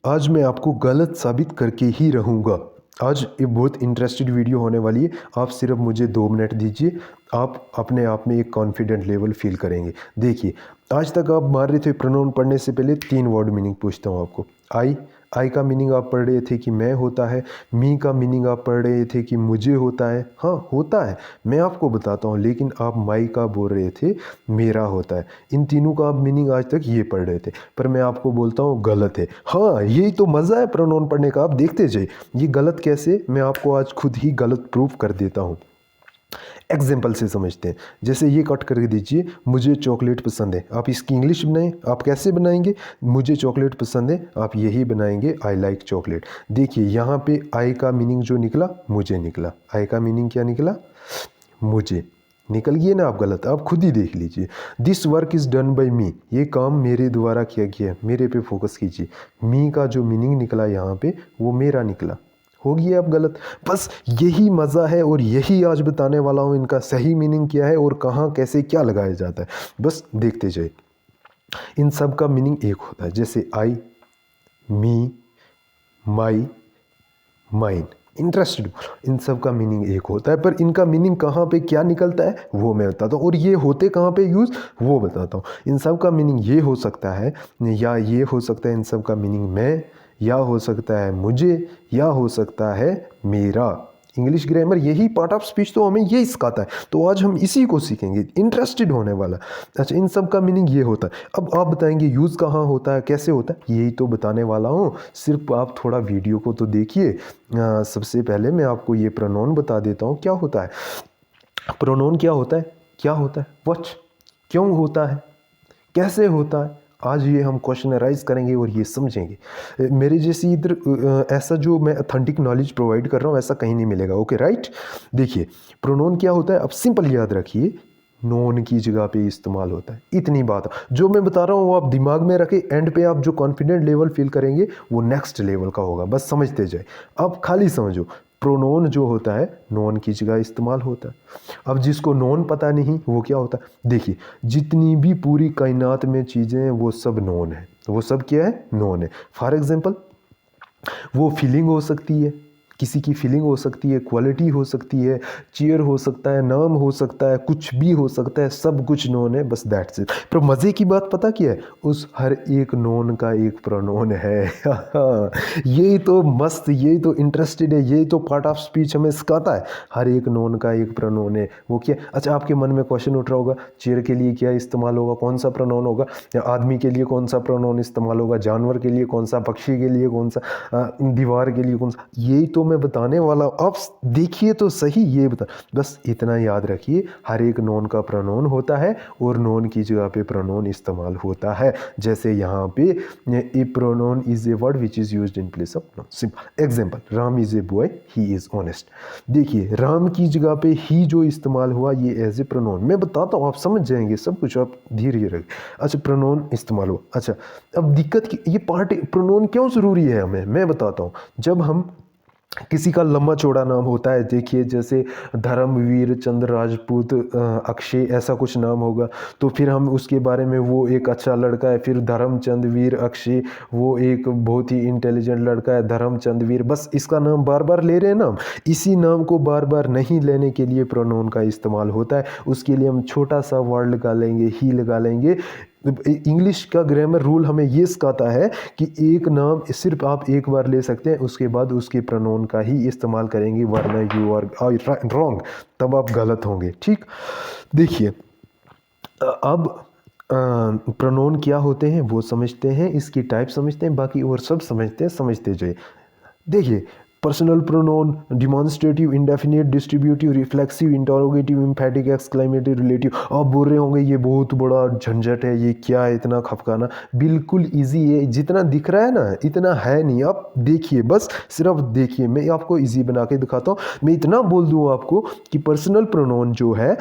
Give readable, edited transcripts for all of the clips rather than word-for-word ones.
आज मैं आपको गलत साबित करके ही रहूँगा। आज ये बहुत इंटरेस्टेड वीडियो होने वाली है। आप सिर्फ मुझे 2 मिनट दीजिए, आप अपने आप में एक कॉन्फिडेंट लेवल फील करेंगे। देखिए, आज तक आप मार रहे थे प्रोनाउन पढ़ने से पहले 3 वर्ड मीनिंग पूछता हूँ आपको। आई का मीनिंग आप पढ़ रहे थे कि मैं होता है। मी का मीनिंग आप पढ़ रहे थे कि मुझे होता है। हाँ, होता है, मैं आपको बताता हूँ, लेकिन आप माई का बोल रहे थे मेरा होता है। इन तीनों का आप मीनिंग आज तक ये पढ़ रहे थे, पर मैं आपको बोलता हूँ गलत है। हाँ, यही तो मज़ा है प्रोनाउन पढ़ने का। आप देखते जाइए ये गलत कैसे, मैं आपको आज खुद ही गलत प्रूफ कर देता हूँ। एग्जाम्पल से समझते हैं। जैसे ये कट करके दीजिए, मुझे चॉकलेट पसंद है। आप इसकी इंग्लिश बनाएं। आप कैसे बनाएंगे? मुझे चॉकलेट पसंद है, आप यही बनाएंगे आई लाइक चॉकलेट। देखिए यहाँ पे आई का मीनिंग जो निकला, मुझे निकला। आई का मीनिंग क्या निकला? मुझे। निकल गया ना? आप गलत, आप खुद ही देख लीजिए। This work is done by me, ये काम मेरे द्वारा किया गया। मेरे पे फोकस कीजिए। मी का जो मीनिंग निकला यहाँ पे, वो मेरा निकला। हो गया अब गलत। बस यही मज़ा है और यही आज बताने वाला हूँ, इनका सही मीनिंग क्या है और कहाँ कैसे क्या लगाया जाता है। बस देखते जाइए। इन सब का मीनिंग एक होता है, जैसे आई, मी, माई, माइन। इंटरेस्टेड, इन सब का मीनिंग एक होता है, पर इनका मीनिंग कहाँ पे क्या निकलता है वो मैं बताता हूँ, और ये होते कहाँ पे यूज़ वो बताता हूँ। इन सब का मीनिंग ये हो सकता है, या ये हो सकता है इन सब का मीनिंग मैं, या हो सकता है मुझे, या हो सकता है मेरा। इंग्लिश ग्रामर यही पार्ट ऑफ स्पीच तो हमें ये सिखाता है, तो आज हम इसी को सीखेंगे। इंटरेस्टेड होने वाला। अच्छा, इन सब का मीनिंग ये होता है। अब आप बताएंगे यूज़ कहाँ होता है, कैसे होता है, यही तो बताने वाला हूँ। सिर्फ आप थोड़ा वीडियो को तो देखिए। सबसे पहले मैं आपको ये प्रोनाउन बता देता हूँ क्या होता है। प्रोनाउन क्या होता है? क्या होता है? व्हाट, क्यों होता है, कैसे होता है, आज ये हम क्वेश्चन अराइज करेंगे और ये समझेंगे। मेरे जैसी इधर ऐसा जो मैं ऑथेंटिक नॉलेज प्रोवाइड कर रहा हूँ ऐसा कहीं नहीं मिलेगा। Okay right. देखिए, प्रोनाउन क्या होता है, अब सिंपल याद रखिए, नोन की जगह पे इस्तेमाल होता है। इतनी बात जो मैं बता रहा हूँ वो आप दिमाग में रखें। एंड पे आप जो कॉन्फिडेंट लेवल फील करेंगे वो नेक्स्ट लेवल का होगा। बस समझते जाए। अब खाली समझो, प्रोनोन जो होता है नोन की जगह इस्तेमाल होता है। अब जिसको नोन पता नहीं वो क्या होता है, देखिए, जितनी भी पूरी कायनात में चीज़ें हैं वो सब नोन है। वो सब क्या है? नोन है। फॉर एग्जांपल, वो फीलिंग हो सकती है, किसी की फीलिंग हो सकती है, क्वालिटी हो सकती है, चेयर हो सकता है, नाम हो सकता है, कुछ भी हो सकता है, सब कुछ नोन है। बस दैट्स इट। पर मज़े की बात पता क्या है? उस हर एक नोन का एक प्रोनोन है। यही तो मस्त, यही तो इंटरेस्टेड है, यही तो पार्ट ऑफ स्पीच हमें सिखाता है। हर एक नोन का एक प्रोनोन है। वो क्या? अच्छा, आपके मन में क्वेश्चन उठ रहा होगा, चेयर के लिए क्या इस्तेमाल होगा, कौन सा प्रोनोन होगा, या आदमी के लिए कौन सा प्रोनोन इस्तेमाल होगा, जानवर के लिए कौन सा, पक्षी के लिए कौन सा, दीवार के लिए कौन सा। यही तो मैं बताने वाला हूँ। आप देखिए तो सही, ये बता, बस इतना याद रखिए, हर एक नोन का प्रोनोन होता है और नोन की जगह पे प्रोनोन इस्तेमाल होता है। जैसे यहाँ पे a pronoun is a word which is used in place of noun. Simple example, Ram is a boy, he is honest. देखिए, राम की जगह पे ही जो इस्तेमाल हुआ ये एज ए प्रोनोन। मैं बताता हूँ, आप समझ जाएंगे सब कुछ, आप धीरे रखें। अच्छा, प्रोनोन इस्तेमाल हुआ। अच्छा, अब दिक्कत की ये पार्ट, प्रोनोन क्यों ज़रूरी है हमें, मैं बताता हूँ। जब हम किसी का लंबा चौड़ा नाम होता है, देखिए जैसे धर्मवीर चंद्र राजपूत अक्षय, ऐसा कुछ नाम होगा, तो फिर हम उसके बारे में, वो एक अच्छा लड़का है, फिर धर्मचंद वीर अक्षय, वो एक बहुत ही इंटेलिजेंट लड़का है, धर्मचंद वीर। बस इसका नाम बार बार ले रहे हैं ना हम। इसी नाम को बार बार नहीं लेने के लिए प्रोनाउन का इस्तेमाल होता है। उसके लिए हम छोटा सा वर्ड लगा लेंगे, ही लगा लेंगे। इंग्लिश का ग्रामर रूल हमें ये सिखाता है कि एक नाम सिर्फ आप एक बार ले सकते हैं, उसके बाद उसके प्रोनाउन का ही इस्तेमाल करेंगे, वरना यू आर रॉन्ग, तब आप गलत होंगे। ठीक, देखिए, अब प्रोनाउन क्या होते हैं वो समझते हैं, इसकी टाइप समझते हैं, बाकी और सब समझते हैं। समझते जाइए। देखिए, personal pronoun, demonstrative, indefinite, distributive, reflexive, interrogative, एम्फैटिक, exclamative, relative. आप बोल रहे होंगे ये बहुत बड़ा झंझट है, ये क्या है इतना खफकाना। बिल्कुल इजी है, जितना दिख रहा है ना इतना है नहीं। आप देखिए, बस सिर्फ देखिए, मैं आपको इजी बना के दिखाता हूँ। मैं इतना बोल दूँ आपको कि पर्सनल प्रोनाउन जो है,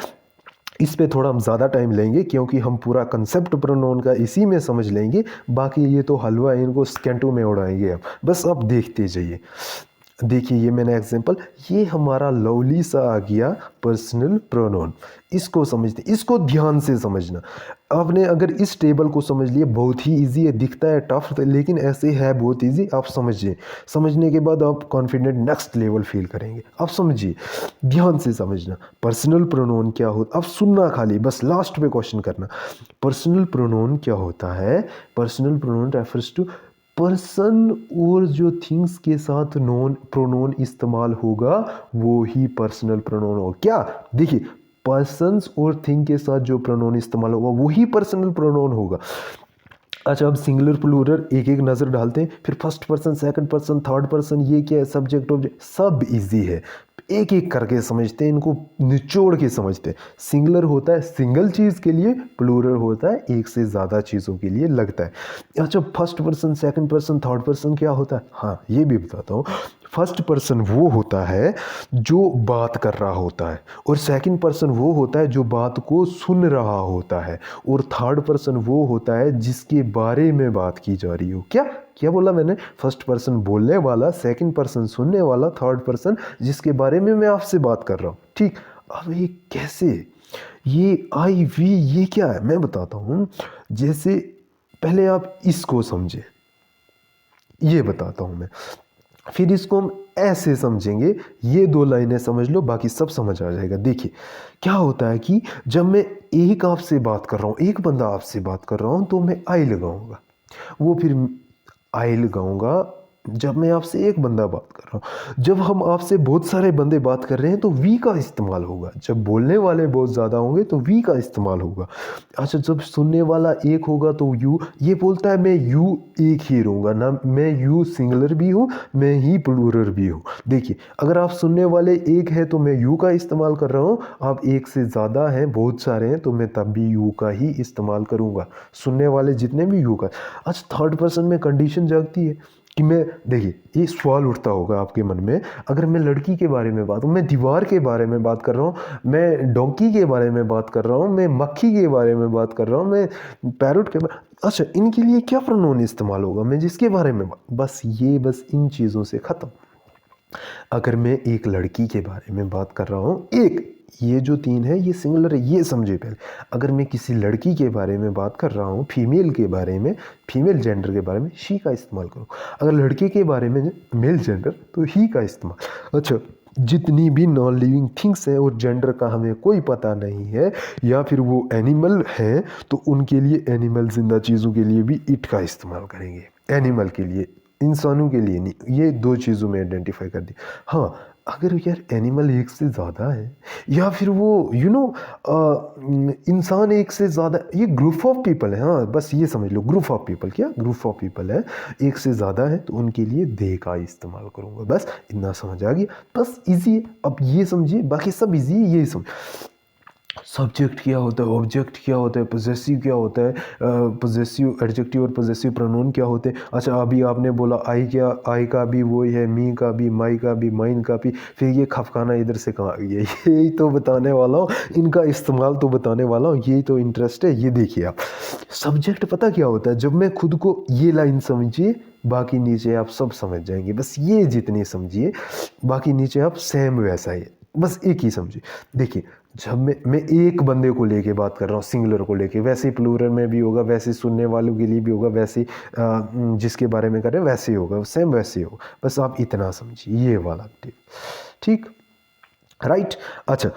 इस पे थोड़ा हम ज़्यादा टाइम लेंगे, क्योंकि हम पूरा कंसेप्ट प्रोनाउन का इसी में समझ लेंगे। बाकी ये तो हलवा है, इनको स्केंटों में उड़ाएंगे हम। बस अब देखते जाइए। देखिए, ये मैंने एग्जांपल, ये हमारा लवली सा आ गया पर्सनल प्रोनाउन। इसको समझते, इसको ध्यान से समझना। आपने अगर इस टेबल को समझ लिया, बहुत ही इजी है, दिखता है टफ लेकिन ऐसे है बहुत इजी। आप समझिए, समझने के बाद आप कॉन्फिडेंट नेक्स्ट लेवल फील करेंगे। आप समझिए, ध्यान से समझना। पर्सनल प्रोनाउन क्या होता, अब सुनना खाली, बस लास्ट पे क्वेश्चन करना। पर्सनल प्रोनाउन क्या होता है? Personal pronoun refers to person और जो थिंग्स के साथ नॉन प्रोनाउन इस्तेमाल होगा वो ही पर्सनल प्रोनाउन होगा। क्या? देखिए, पर्सन्स और थिंग के साथ जो प्रोनाउन इस्तेमाल होगा वही पर्सनल प्रोनाउन होगा। अच्छा, अब सिंगुलर प्लूरल एक एक नज़र डालते हैं, फिर first person, second person, third person, ये क्या है, सब्जेक्ट ऑब्जेक्ट, सब इजी है। एक एक करके समझते हैं, इनको निचोड़ के समझते हैं। सिंगुलर होता है सिंगल चीज़ के लिए, प्लूरल होता है एक से ज़्यादा चीज़ों के लिए लगता है। अच्छा, first person, second person, third person क्या होता है? हाँ, ये भी बताता हूँ। फर्स्ट पर्सन वो होता है जो बात कर रहा होता है, और सेकंड पर्सन वो होता है जो बात को सुन रहा होता है, और थर्ड पर्सन वो होता है जिसके बारे में बात की जा रही हो। क्या क्या बोला मैंने? फर्स्ट पर्सन बोलने वाला, सेकंड पर्सन सुनने वाला, थर्ड पर्सन जिसके बारे में मैं आपसे बात कर रहा हूँ। ठीक, अब ये कैसे? ये आई वी ये क्या है मैं बताता हूँ। जैसे पहले आप इसको समझे, ये बताता हूँ मैं, फिर इसको हम ऐसे समझेंगे। ये दो लाइनें समझ लो, बाकी सब समझ आ जाएगा। देखिए, क्या होता है कि जब मैं एक आपसे बात कर रहा हूँ, एक बंदा आपसे बात कर रहा हूँ, तो मैं आई लगाऊंगा, वो फिर आई लगाऊंगा। जब मैं आपसे एक बंदा बात कर रहा हूँ, जब हम आपसे बहुत सारे बंदे बात कर रहे हैं तो वी का इस्तेमाल होगा। जब बोलने वाले बहुत ज़्यादा होंगे तो वी का इस्तेमाल होगा। अच्छा, जब सुनने वाला एक होगा तो यू। ये बोलता है मैं यू एक ही रहूँगा ना, मैं यू सिंगुलर भी हूँ, मैं ही प्लूरल भी हूँ। देखिए, अगर आप सुनने वाले एक है तो मैं यू का इस्तेमाल कर रहा हूँ, आप एक से ज़्यादा हैं, बहुत सारे हैं, तो मैं तब भी यू का ही इस्तेमाल करूँगा। सुनने वाले जितने भी यू का। अच्छा, थर्ड पर्सन में कंडीशन जागती है कि मैं, देखिए ये सवाल उठता होगा आपके मन में, अगर मैं लड़की के बारे में बात, मैं दीवार के बारे में बात कर रहा हूँ, मैं डोंकी के बारे में बात कर रहा हूँ, मैं मक्खी के बारे में बात कर रहा हूँ, मैं पैरोट के बारे, अच्छा इनके लिए क्या प्रोनाउन इस्तेमाल होगा? मैं जिसके बारे में बस ये, बस इन चीज़ों से ख़त्म। अगर मैं एक लड़की के बारे में बात कर रहा हूँ, एक, ये जो तीन है ये सिंगुलर है, ये समझे पहले। अगर मैं किसी लड़की के बारे में बात कर रहा हूँ, फीमेल के बारे में, फीमेल जेंडर के बारे में शी का इस्तेमाल करूँ। अगर लड़के के बारे में मेल जेंडर तो ही का इस्तेमाल। अच्छा, जितनी भी नॉन लिविंग थिंग्स हैं और जेंडर का हमें कोई पता नहीं है, या फिर वो एनिमल हैं, तो उनके लिए एनिमल, जिंदा चीज़ों के लिए भी इट का इस्तेमाल करेंगे। एनिमल के लिए, इंसानों के लिए नहीं। ये दो चीज़ों में आइडेंटिफाई कर दी। हाँ, अगर यार एनिमल एक से ज़्यादा है, या फिर वो इंसान एक से ज़्यादा, ये ग्रुप ऑफ पीपल है। हाँ, बस ये समझ लो, ग्रुप ऑफ पीपल, क्या ग्रुप ऑफ पीपल है, एक से ज़्यादा है, तो उनके लिए दे का इस्तेमाल करूँगा। बस इतना समझ आ गया, बस इजी है। अब ये समझिए, बाकी सब इजी है, ये समझ। सब्जेक्ट क्या होता है, ऑब्जेक्ट क्या होता है, पोजेसिव क्या होता है, पोजेसिव एडजेक्टिव और पोजेसिव प्रोनाउन क्या होते हैं। अच्छा, अभी आपने बोला आई, क्या आई का भी वही है, मी का भी, माई का भी, माइन का भी, फिर ये खफकाना इधर से कहाँ आ गया, यही तो बताने वाला हूँ, इनका इस्तेमाल तो बताने वाला हूँ, यही तो इंटरेस्ट है। ये देखिए आप, सब्जेक्ट पता क्या होता है? जब मैं खुद को, ये लाइन समझिए, बाकी नीचे आप सब समझ जाएंगे, बस ये जितनी समझिए, बाकी नीचे आप सेम वैसा ही, बस एक ही समझिए। देखिए, जब मैं एक बंदे को लेके बात कर रहा हूँ, सिंगुलर को लेके, वैसे ही प्लूरल में भी होगा, वैसे ही सुनने वालों के लिए भी होगा, वैसे ही जिसके बारे में कर रहे हैं वैसे ही होगा, सेम वैसे ही होगा। बस आप इतना समझिए, ये वाला टिप, ठीक, राइट। अच्छा,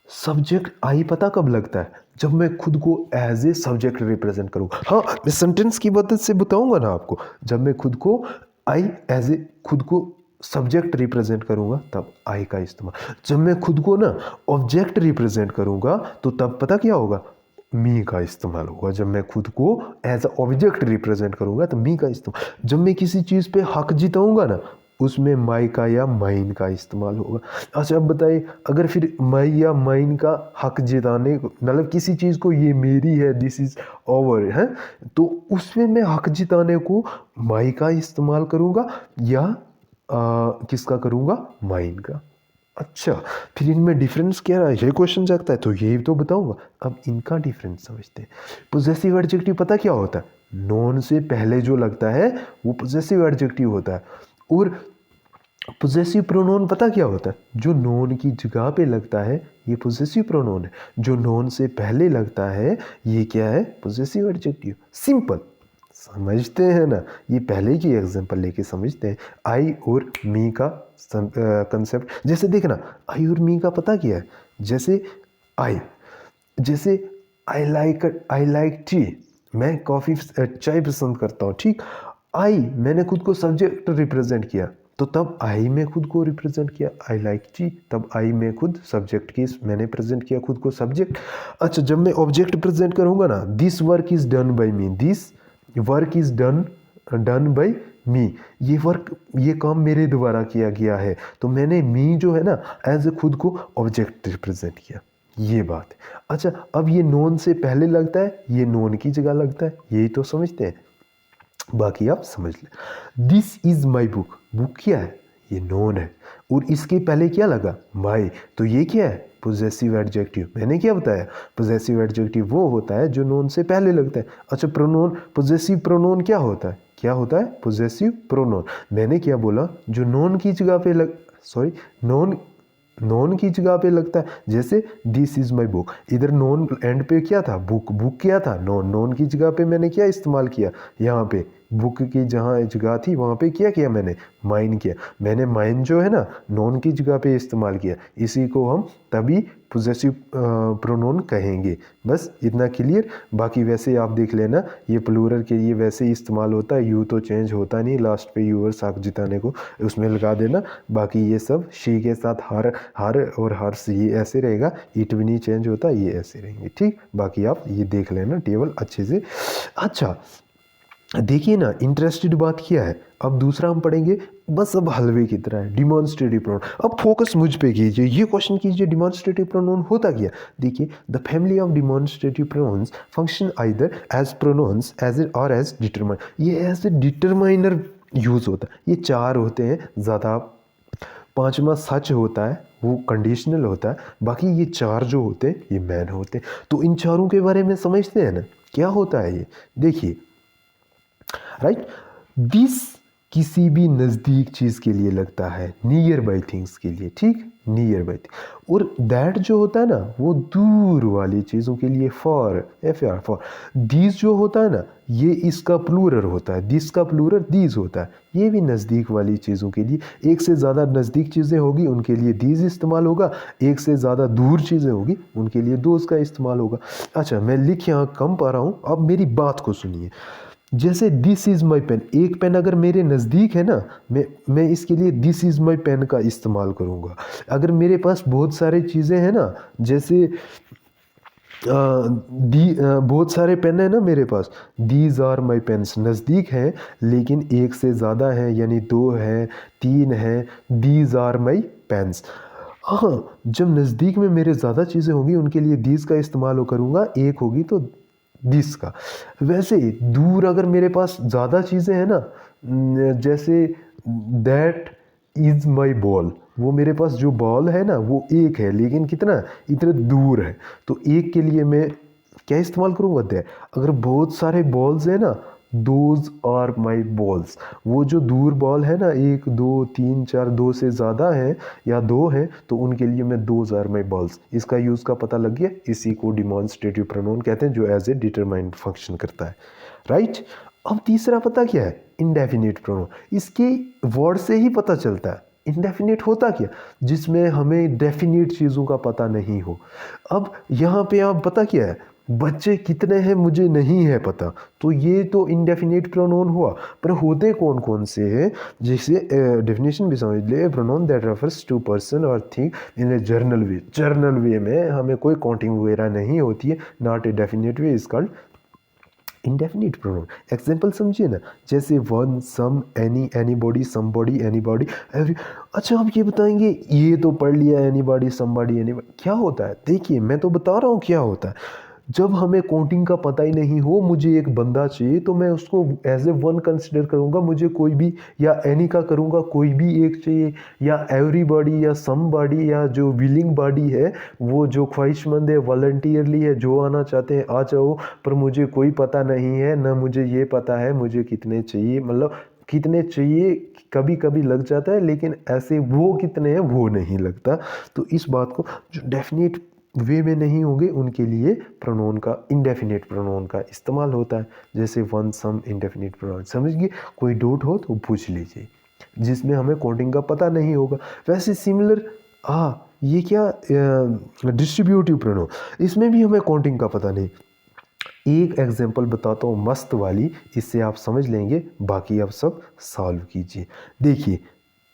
सब्जेक्ट आई पता कब लगता है? जब मैं खुद को एज ए सब्जेक्ट रिप्रेजेंट करूँ। हाँ, मैं सेंटेंस की मदद से बताऊंगा ना आपको। जब मैं खुद को आई एज ए, खुद को सब्जेक्ट रिप्रेजेंट करूंगा, तब आई का इस्तेमाल। जब मैं खुद को ना ऑब्जेक्ट रिप्रेजेंट करूंगा, तो तब पता क्या होगा? मी का इस्तेमाल होगा। जब मैं खुद को एज अ ऑब्जेक्ट रिप्रेजेंट करूंगा तो मी का इस्तेमाल। जब मैं किसी चीज़ पे हक जिताऊंगा ना, उसमें माई का या माइन का इस्तेमाल होगा। अच्छा, अब बताइए, अगर फिर माई या माइन का हक जिताने, मतलब किसी चीज़ को ये मेरी है, दिस इज़ ओवर है, तो उसमें मैं हक जिताने को माई का इस्तेमाल करूँगा, या किसका करूँगा? माइन का। अच्छा, फिर इनमें डिफरेंस क्या है, ये क्वेश्चन जागता है, तो यही तो बताऊंगा। अब इनका डिफरेंस समझते हैं। पोजेसिव एडजेक्टिव पता क्या होता है? नॉन से पहले जो लगता है वो पोजेसिव एडजेक्टिव होता है। और पोजेसिव प्रोनोन पता क्या होता है? जो नोन की जगह पे लगता है ये पोजेसिव प्रोनोन है। जो नोन से पहले लगता है ये क्या है? Possessive adjective. सिंपल, समझते हैं ना? ये पहले की एग्जांपल लेके समझते हैं। आई और मी का कंसेप्ट जैसे देखना, आई और मी का पता क्या है? जैसे आई, जैसे आई लाइक टी, मैं कॉफ़ी चाय पसंद करता हूँ, ठीक। आई मैंने खुद को सब्जेक्ट रिप्रेजेंट किया, तो तब आई में खुद को रिप्रेजेंट किया, आई लाइक टी, तब आई में खुद सब्जेक्ट की मैंने प्रेजेंट किया खुद को सब्जेक्ट। अच्छा, जब मैं ऑब्जेक्ट प्रेजेंट करूँगा ना, this work is done by me, this work is done by me, ये वर्क, ये काम मेरे द्वारा किया गया है, तो मैंने मी जो है ना एज ए खुद को ऑब्जेक्ट रिप्रेजेंट किया, ये बात है। अच्छा, अब ये नोन से पहले लगता है, ये नोन की जगह लगता है, यही तो समझते हैं, बाकी आप समझ लें। This is my book, book क्या है? ये नोन है, और इसके पहले क्या लगा? माई, तो ये क्या है? Possessive adjective. मैंने क्या बताया? पोजेसिव एडजेक्टिव वो होता है जो नोन से पहले लगता है। अच्छा, प्रोनोन, पोजेसिव प्रोनोन क्या होता है? क्या होता है? Possessive pronoun. मैंने क्या बोला? जो नोन की जगह पे नोन की जगह पे लगता है। जैसे दिस इज़ माई बुक, इधर नोन एंड पे क्या था? बुक, बुक क्या था? नोन की जगह पे मैंने क्या इस्तेमाल किया? यहाँ पे बुक की जहाँ जगह थी वहाँ पे क्या किया मैंने? माइन किया। मैंने माइन जो है ना नोन की जगह पे इस्तेमाल किया, इसी को हम तभी पोजेसिव प्रोनोन कहेंगे। बस इतना क्लियर। बाकी वैसे आप देख लेना, ये प्लूरल के लिए वैसे ही इस्तेमाल होता है, यू तो चेंज होता नहीं, लास्ट पे यू और साक जिताने को उसमें लगा देना। बाकी ये सब शी के साथ हर और हर्ष ये ऐसे रहेगा, इट भी नहीं चेंज होता, ये ऐसे रहेंगे, ठीक। बाकी आप ये देख लेना टेबल अच्छे से। अच्छा, देखिए ना, इंटरेस्टेड बात क्या है? अब दूसरा हम पढ़ेंगे, बस अब हलवे की तरह है, डिमॉन्स्ट्रेटिव प्रोनाउन। अब फोकस मुझ पे कीजिए, ये क्वेश्चन कीजिए, डिमॉन्स्ट्रेटिव प्रोनाउन होता क्या? देखिए, the family of demonstrative pronouns function either as pronouns as और एज डिटरमाइन। ये एज ए डिटरमाइनर यूज होता है। ये चार होते हैं ज़्यादा, पांचवा सच होता है, वो कंडीशनल होता है। बाकी ये चार जो होते हैं ये मैन होते हैं। तो इन चारों के बारे में समझते हैं ना, क्या होता है ये? देखिए, राइट, दिस किसी भी नज़दीक चीज़ के लिए लगता है, नियर बाई थिंग्स के लिए, ठीक, नियर बाई थिंग। और दैट जो होता है ना वो दूर वाली चीज़ों के लिए, for, F R for. These जो होता है ना ये इसका प्लूरल होता है, दिस का प्लूरल दीज होता है। ये भी नज़दीक वाली चीज़ों के लिए, एक से ज़्यादा नज़दीक चीज़ें होगी उनके लिए दीज इस्तेमाल होगा, एक से ज़्यादा दूर चीज़ें होगी उनके लिए दोज का इस्तेमाल होगा। अच्छा, मैं लिख यहाँ कम पा रहा हूँ, अब मेरी बात को सुनिए। जैसे दिस इज़ माई पेन, एक पेन अगर मेरे नज़दीक है ना, मैं इसके लिए दिस इज़ माई पेन का इस्तेमाल करूँगा। अगर मेरे पास बहुत सारी चीज़ें हैं ना, जैसे बहुत सारे पेन है ना मेरे पास, दीज आर माई पेन्स, नज़दीक हैं लेकिन एक से ज़्यादा है, यानी दो है, तीन है, दीज आर माई पेन्स। हाँ, जब नज़दीक में मेरे ज़्यादा चीज़ें होंगी उनके लिए दीज का इस्तेमाल करूँगा, एक होगी तो दिस का। वैसे ही दूर अगर मेरे पास ज़्यादा चीज़ें हैं ना, जैसे दैट इज़ माई बॉल, वो मेरे पास जो बॉल है ना वो एक है लेकिन कितना, इतना दूर है, तो एक के लिए मैं क्या इस्तेमाल करूँगा? दैट। अगर बहुत सारे बॉल्स हैं ना, दोज आर माई बॉल्स, वो जो दूर बॉल है ना, एक दो तीन चार, दो से ज़्यादा है या दो है, तो उनके लिए मैं दोज आर माई बॉल्स, इसका यूज़ का पता लग गया। इसी को डिमॉन्स्ट्रेटिव प्रोनाउन कहते हैं जो एज ए डिटरमाइंड फंक्शन करता है, राइट। अब तीसरा पता क्या है? Indefinite pronoun. इसके वर्ड से ही पता चलता है इंडेफिनिट होता क्या, जिसमें हमें डेफिनिट चीज़ों का पता नहीं हो। अब यहाँ पे आप पता क्या है, बच्चे कितने हैं मुझे नहीं है पता, तो ये तो इंडेफिनिट प्रोनाउन हुआ। पर होते कौन कौन से हैं, जैसे डेफिनेशन भी समझ ले, pronoun that refers to person और thing in a general way. General way में हमें कोई काउंटिंग वगैरह नहीं होती है, not a definite way is called indefinite pronoun. Example समझिए ना, जैसे one, some, any, anybody, somebody, anybody, every. अच्छा, आप ये बताएंगे, ये तो पढ़ लिया, एनीबॉडी, समबॉडी, एनीबॉडी, क्या होता है? देखिए, मैं तो बता रहा हूँ क्या होता है। जब हमें काउंटिंग का पता ही नहीं हो, मुझे एक बंदा चाहिए तो मैं उसको एज ए वन कंसिडर करूँगा, मुझे कोई भी, या एनी का करूँगा, कोई भी एक चाहिए, या एवरीबॉडी, या सम बॉडी, या जो विलिंग बॉडी है, वो जो ख्वाहिशमंद है, वॉलंटियरली है, जो आना चाहते हैं आ जाओ, पर मुझे कोई पता नहीं है ना, मुझे ये पता है मुझे कितने चाहिए, मतलब कितने चाहिए कभी कभी लग जाता है, लेकिन ऐसे वो कितने हैं वो नहीं लगता। तो इस बात को जो डेफिनेट वे में नहीं होंगे उनके लिए प्रोनाउन का, इंडेफिनिट प्रोनाउन का इस्तेमाल होता है। जैसे वन, सम, इंडेफिनिट प्रोनाउन समझिए, कोई डाउट हो तो पूछ लीजिए, जिसमें हमें कोडिंग का पता नहीं होगा। वैसे सिमिलर ये क्या डिस्ट्रीब्यूटिव प्रोनाउन, इसमें भी हमें काउंटिंग का पता नहीं। एक एग्जांपल बताता हूँ मस्त वाली, इससे आप समझ लेंगे, बाकी आप सब सॉल्व कीजिए। देखिए,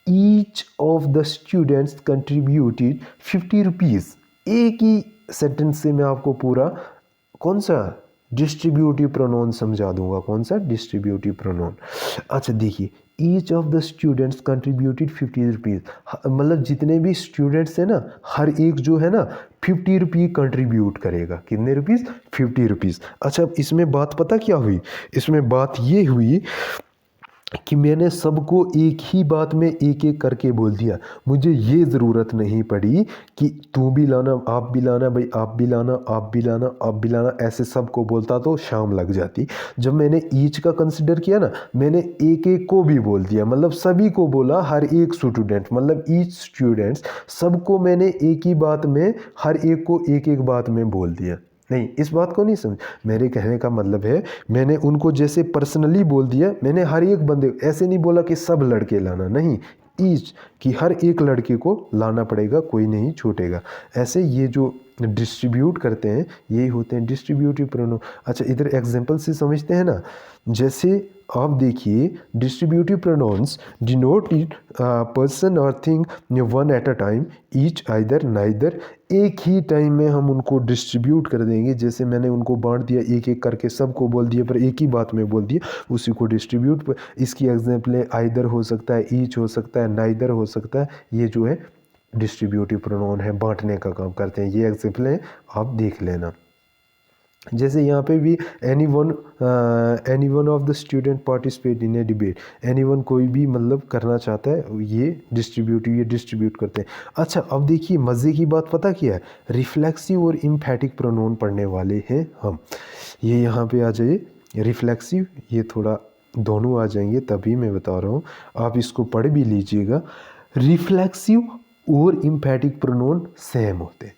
each of the students contributed 50 rupees. एक ही सेंटेंस से मैं आपको पूरा कौन सा डिस्ट्रीब्यूटिव प्रोनाउन समझा दूंगा। कौन सा डिस्ट्रीब्यूटिव प्रोनाउन? अच्छा देखिए, each of the students contributed 50 rupees, मतलब जितने भी स्टूडेंट्स हैं ना, हर एक जो है ना 50 रुपये कंट्रीब्यूट करेगा। कितने रुपीज़? 50 रुपीज़। अच्छा, अब इसमें बात पता क्या हुई? इसमें बात ये हुई कि मैंने सबको एक ही बात में एक एक करके बोल दिया। मुझे ये ज़रूरत नहीं पड़ी कि तू भी लाना, आप भी लाना, भाई आप भी लाना, आप भी लाना, आप भी लाना, ऐसे सबको बोलता तो शाम लग जाती। जब मैंने ईच का कंसिडर किया ना, मैंने एक एक को भी बोल दिया, मतलब सभी को बोला, हर एक स्टूडेंट, मतलब ईच स्टूडेंट्स, सबको मैंने एक ही बात में, हर एक को एक एक बात में बोल दिया। नहीं, इस बात को नहीं समझ। मेरे कहने का मतलब है, मैंने उनको जैसे पर्सनली बोल दिया, मैंने हर एक बंदे, ऐसे नहीं बोला कि सब लड़के लाना, नहीं, ईच कि हर एक लड़के को लाना पड़ेगा, कोई नहीं छूटेगा। ऐसे ये जो डिस्ट्रीब्यूट करते हैं यही होते हैं डिस्ट्रीब्यूटिव प्रोनाउन। अच्छा, इधर एग्जांपल से समझते हैं ना। जैसे आप देखिए, डिस्ट्रीब्यूटिव प्रोनाउंस डिनोटेड पर्सन और thing one at a time, each, either, neither. एक ही टाइम में हम उनको डिस्ट्रीब्यूट कर देंगे। जैसे मैंने उनको बांट दिया, एक एक करके सबको बोल दिया, पर एक ही बात में बोल दिया, उसी को डिस्ट्रीब्यूट। इसकी एग्जांपल आइदर हो सकता है, ईच हो सकता है, नाइदर हो सकता है। ये जो है डिस्ट्रीब्यूटिव प्रोनाउन है, बांटने का काम करते हैं। ये एग्जांपल है, आप देख लेना। जैसे यहाँ पे भी any one of the student participate in A debate. Any one, कोई भी मतलब करना चाहता है, ये डिस्ट्रीब्यूट करते हैं। अच्छा, अब देखिए मज़े की बात पता क्या है, रिफ्लेक्सिव और इम्फैटिक प्रोनाउन पढ़ने वाले हैं हम। ये यहाँ पे आ जाइए, रिफ्लेक्सिव, ये थोड़ा दोनों आ जाएंगे, तभी मैं बता रहा हूँ, आप इसको पढ़ भी लीजिएगा। रिफ्लेक्सिव और इम्फैटिक प्रोनाउन सेम होते हैं,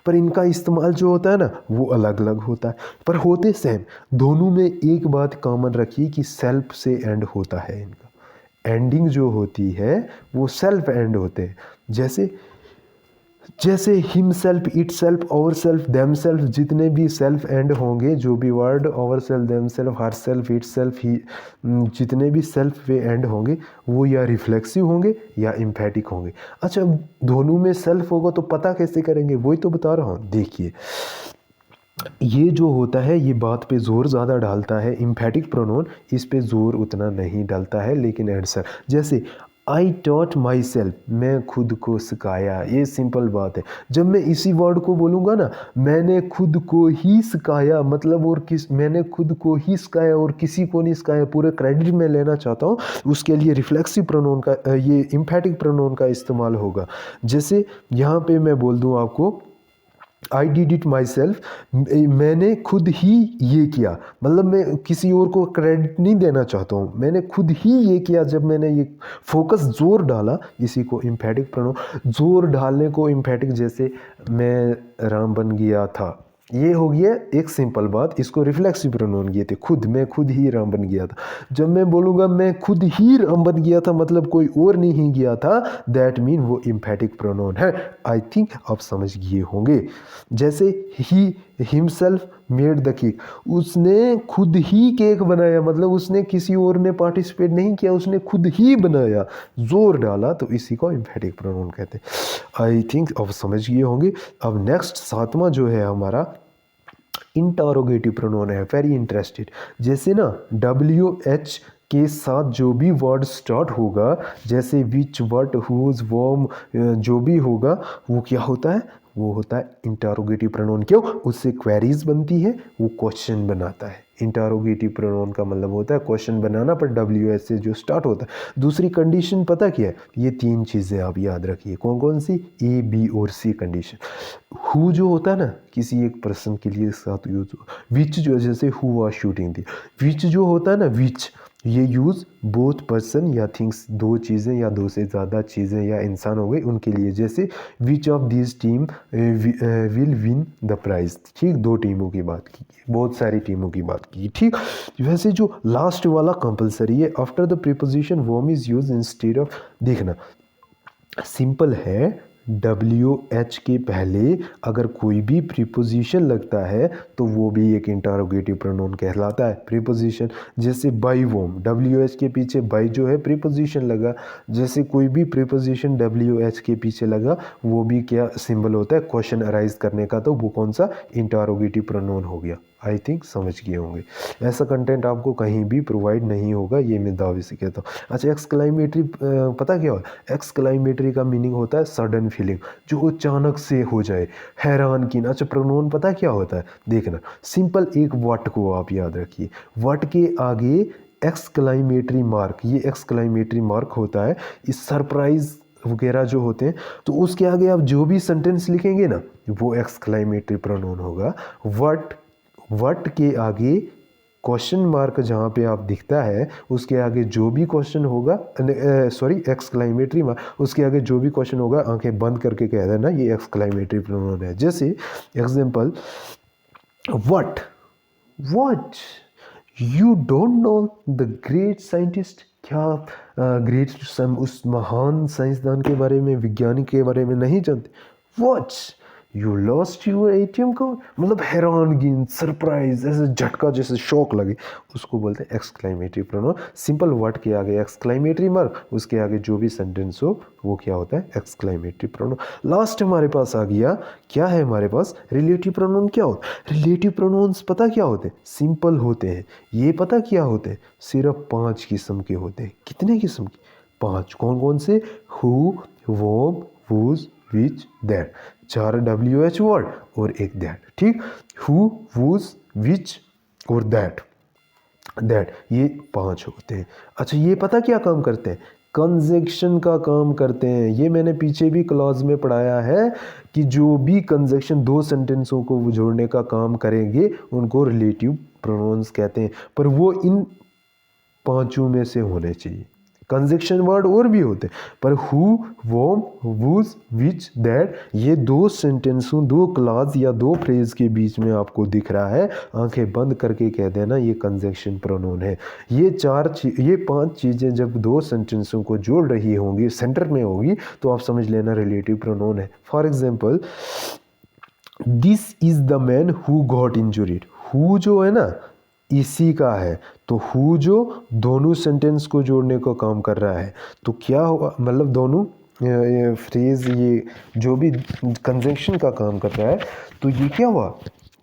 पर इनका इस्तेमाल जो होता है ना वो अलग अलग होता है, पर होते सेम। दोनों में एक बात कॉमन रखिए कि सेल्फ से एंड होता है। इनका एंडिंग जो होती है वो सेल्फ एंड होते हैं। जैसे himself, itself, ourself, themself, जितने भी सेल्फ एंड होंगे, जो भी word ourself, themself, herself, itself, ही, जितने भी सेल्फ वे एंड होंगे वो या रिफ्लेक्सिव होंगे या इम्फैटिक होंगे। अच्छा, दोनों में सेल्फ होगा तो पता कैसे करेंगे, वही तो बता रहा हूँ। देखिए, ये जो होता है ये बात पे ज़ोर ज़्यादा डालता है, इम्फैटिक प्रोनाउन इस पे ज़ोर उतना नहीं डालता है, लेकिन आंसर जैसे आई टॉट माई सेल्फ, मैं खुद को सिखाया, ये सिंपल बात है। जब मैं इसी वर्ड को बोलूँगा ना, मैंने खुद को ही सिखाया, मतलब मैंने खुद को ही सिखाया और किसी को नहीं सिखाया, पूरे क्रेडिट में लेना चाहता हूँ, उसके लिए रिफ्लेक्सिव प्रोनाउन का, ये इम्फैटिक प्रोनाउन का इस्तेमाल होगा। जैसे यहाँ पे मैं बोल दूँ आपको, I did it my self, मैंने खुद ही ये किया, मतलब मैं किसी और को क्रेडिट नहीं देना चाहता हूँ, मैंने खुद ही ये किया। जब मैंने ये फोकस जोर डाला, इसी को इम्फैटिक प्रोनाउन, जोर डालने को इम्फैटिक। जैसे मैं राम बन गया था, ये हो गया एक सिंपल बात, इसको रिफ्लेक्सिव प्रोनाउन किए थे, खुद, मैं खुद ही राम बन गया था। जब मैं बोलूँगा मैं खुद ही राम बन गया था, मतलब कोई और नहीं गया था, दैट मीन वो इम्फैटिक प्रोनाउन है। आई थिंक आप समझ गए होंगे। जैसे he himself made the cake, उसने खुद ही केक बनाया, मतलब उसने किसी और ने पार्टिसिपेट नहीं किया, उसने खुद ही बनाया, जोर डाला, तो इसी को इम्फैटिक प्रोनाउन कहते हैं। आई थिंक आप समझ गए होंगे। अब नेक्स्ट सातवां जो है हमारा इंटरोगेटिव प्रोनाउन है, वेरी इंटरेस्टेड। जैसे ना WH के साथ जो भी वर्ड स्टार्ट होगा, जैसे विच, वट, हुज, वॉम, जो भी होगा वो क्या होता है, वो होता है इंटरोगेटिव प्रोनाउन। क्यों? उससे क्वेरीज बनती है, वो क्वेश्चन बनाता है। इंटरोगेटिव प्रोनाउन का मतलब होता है क्वेश्चन बनाना, पर WH से जो स्टार्ट होता है। दूसरी कंडीशन पता क्या है, ये तीन चीज़ें आप याद रखिए। कौन कौन सी? A, B और C कंडीशन। हु जो होता है ना, किसी एक पर्सन के लिए साथ यूज। विच जो, जैसे हु वाज शूटिंग थी, विच जो होता है ना, विच ये यूज़ बोथ पर्सन या थिंग्स, दो चीज़ें या दो से ज़्यादा चीज़ें या इंसान हो गए उनके लिए, जैसे which of this team will win the prize. ठीक, दो टीमों की बात की, बहुत सारी टीमों की बात की। ठीक, वैसे जो लास्ट वाला कंपलसरी है, after the preposition worm is use instead of, देखना सिंपल है, WH के पहले अगर कोई भी प्रीपोजिशन लगता है तो वो भी एक इंटरोगेटिव प्रोनाउन कहलाता है। प्रीपोजिशन जैसे बाई वोम, WH के पीछे बाई जो है प्रीपोजिशन लगा, जैसे कोई भी प्रीपोजिशन WH के पीछे लगा वो भी क्या सिंबल होता है, क्वेश्चन अराइज करने का, तो वो कौन सा, इंटरोगेटिव प्रोनाउन हो गया। आई थिंक समझ गए होंगे। ऐसा कंटेंट आपको कहीं भी प्रोवाइड नहीं होगा, ये मैं दावे से कहता हूँ। अच्छा, एक्सक्लामेटरी पता क्या हो, एक्सक्लामेटरी का मीनिंग होता है सडन फीलिंग, जो अचानक से हो जाए, हैरान की। अच्छा, प्रोनाउन पता क्या होता है, देखना सिंपल, एक व्हाट को आप याद रखिए, व्हाट के आगे एक्सक्लामेटरी मार्क, ये एक्सक्लामेटरी मार्क होता है, इस सरप्राइज वगैरह जो होते हैं, तो उसके आगे आप जो भी सेंटेंस लिखेंगे ना वो एक्सक्लामेटरी प्रोनाउन होगा। व्हाट के आगे क्वेश्चन मार्क जहाँ पे आप दिखता है उसके आगे जो भी क्वेश्चन होगा, सॉरी एक्सक्लामेटरी मार्क, उसके आगे जो भी क्वेश्चन होगा आंखें बंद करके कह देना ये एक्सक्लामेटरी प्रोनाउन है। जैसे example, what what you don't know the great scientist, क्या आप ग्रेट उस महान साइंसदान के बारे में, विज्ञानिक के बारे में नहीं जानते। What you lost your ATM card, मतलब हैरानगी, सरप्राइज, ऐसे झटका, जैसे शॉक लगे, उसको बोलते हैं एक्सक्लामेटरी प्रोनाउन। सिंपल वर्ड के आगे एक्सक्लामेटरी मार्क, उसके आगे जो भी सेंटेंस हो वो क्या होता है, एक्सक्लामेटरी प्रोनाउन। लास्ट हमारे पास आ गया, क्या है हमारे पास, रिलेटिव प्रोनाउन। क्या होता है रिलेटिव प्रोनाउंस, पता क्या होते हैं, सिंपल होते हैं। ये पता क्या होते हैं, सिर्फ 5 किस्म के होते हैं। कितने किस्म के, 5। कौन कौन से, who, whom, whose, which, that, 4 WH word और एक दैट। ठीक, हु, वूज, विच और दैट, ये 5 होते हैं। अच्छा, ये पता क्या काम करते हैं, कंजक्शन का काम करते हैं। ये मैंने पीछे भी क्लॉज में पढ़ाया है कि जो भी कंजक्शन दो सेंटेंसों को जोड़ने का काम करेंगे उनको रिलेटिव प्रोनाउंस कहते हैं, पर वो इन 5 में से होने चाहिए। कंजक्शन वर्ड और भी होते हैं, पर who, whom, whose, which, that, ये दो सेंटेंसों, दो क्लॉज या दो फ्रेज के बीच में आपको दिख रहा है, आंखें बंद करके कह देना ये कंजक्शन प्रोनाउन है। ये 5 चीज़ें जब दो सेंटेंसों को जोड़ रही होंगी, सेंटर में होगी, तो आप समझ लेना रिलेटिव प्रोनाउन है। For example, this is the man who got injured, who जो है ना इसी का है, तो हु जो दोनों सेंटेंस को जोड़ने का काम कर रहा है, तो क्या होगा, मतलब दोनों फ्रेज, ये जो भी कंजंक्शन का काम कर रहा है, तो ये क्या हुआ,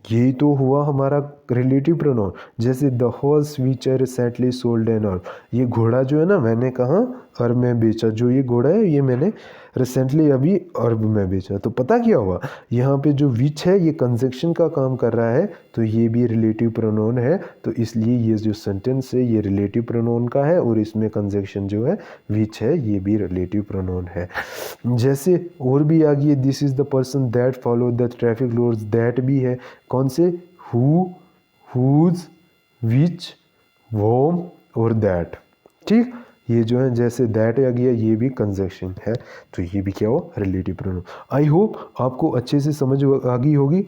यही तो हुआ हमारा रिलेटिव प्रोनाउन। जैसे the horse which I recently sold N अर्ब, ये घोड़ा जो है ना मैंने कहा अर्ब में बेचा, जो ये घोड़ा है ये मैंने रिसेंटली अभी अर्ब में बेचा। तो पता क्या हुआ, यहाँ पे जो विच है ये कंजक्शन का काम कर रहा है, तो ये भी रिलेटिव प्रोनाउन है, तो इसलिए ये जो सेंटेंस है ये रिलेटिव प्रोनाउन का है, और इसमें कंजक्शन जो है विच है ये भी रिलेटिव प्रोनाउन है। जैसे और भी आ गई, this is the person that follow the traffic rules, that भी है, कौन से, हु, हुज, विच, वोम और दैट। ठीक, ये जो है जैसे दैट आ गया ये भी कंजक्शन है, तो ये भी क्या हो, रिलेटिव प्रोनाउन। आई होप आपको अच्छे से समझ आ गई होगी।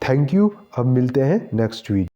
थैंक यू, अब मिलते हैं नेक्स्ट वीडियो।